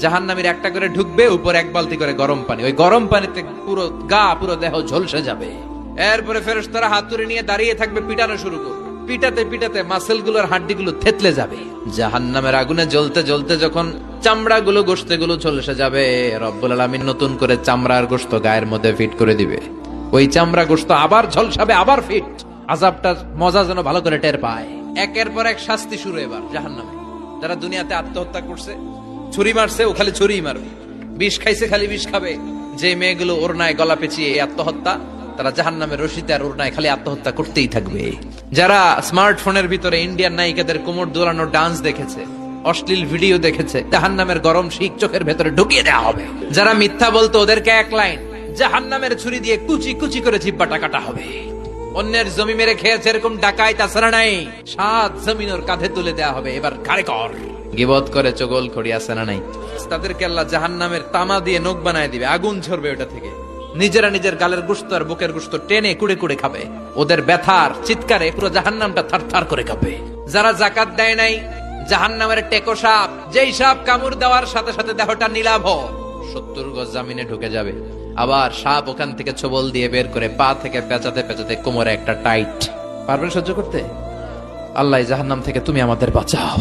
জাহান্নামীর একটা করে ঢুকবে, উপর এক বালতি করে গরম পানি, ওই গরম পানিতে পুরো গা পুরো দেহ ঝলসে যাবে। এরপরে ফেরেশতারা হাতুড়ি নিয়ে দাঁড়িয়ে থাকবে, পিটানো শুরু করবে। পিটাতে পিটাতে মাসেল গুলোর হাড্ডি গুলো থেতলে যাবে। জাহান্নামের আগুনে জ্বলতে জ্বলতে যখন চামড়া গুলো গোশতে গুলো ঝলসে যাবে, রব্বুল আলামিন নতুন করে চামড়ার গোশত গায়ের মধ্যে ফিট করে দিবে। ওই চামড়া গোশত আবার ঝলসাবে, আবার ফিট। আযাবটার মজা যেন ভালো করে টের পায়। একের পর এক শাস্তি শুরু এবার জাহান্নামে। যারা দুনিয়াতে আত্মহত্যা করছে, ছুরি মারছে, ও খালি ছুরিই মারবে। বিষ খাইছে, খালি বিষ খাবে। যে মেয়েগুলো ওড়নায় গলা পেঁচিয়ে এই আত্মহত্যা, তারা জাহান্নামের রশিতে আর ওড়নায় খালি আত্মহত্যা করতেই থাকবে। যারা স্মার্টফোনের ভিতরে ইন্ডিয়ান নায়িকাদের কোমর দোলানো ডান্স দেখেছে, অশ্লীল ভিডিও দেখেছে, জাহান্নামের গরম শিক চোখের ভেতরে ঢুকিয়ে দেওয়া হবে। যারা মিথ্যা বলতো, ওদেরকে এক লাইন জাহান্নামের ছুরি দিয়ে কুচি কুচি করে জিহ্বাটা কাটা হবে। অন্যের জমি মেরে খেয়েছে এরকম ডাকাই তাছাড়া নাই, 7 জমিন ওর কাঁধে তুলে দেওয়া হবে। এবার ঘাড়ে কর। গিবত করে চগল খড়ি আছে না নাই, তাদেরকে আল্লাহ জাহান্নামের তামা দিয়ে নখ বানায় দিবে, আগুন ঝরবে ওটা থেকে। নিজেরা নিজের গালের গোশত আর বুকের গোশত টেনে কুড়ে কুড়ে খাবে। ওদের ব্যথার চিৎকারে পুরো জাহান্নামটা থারথার করে কাঁপে। যারা যাকাত দেয় নাই, জাহান্নামের টেকো সাপ, যেই সাপ কামড় দেওয়ার সাথে সাথে দেহটা নীলাভ 70 গজ জামিনে ঢুকে যাবে। আবার সাপ ওখান থেকে ছোবল দিয়ে বের করে পা থেকে পেঁচাতে পেঁচাতে কোমরে একটা টাইট। পারবেন সহ্য করতে? আল্লাহ জাহান্নাম থেকে তুমি আমাদের বাঁচাও।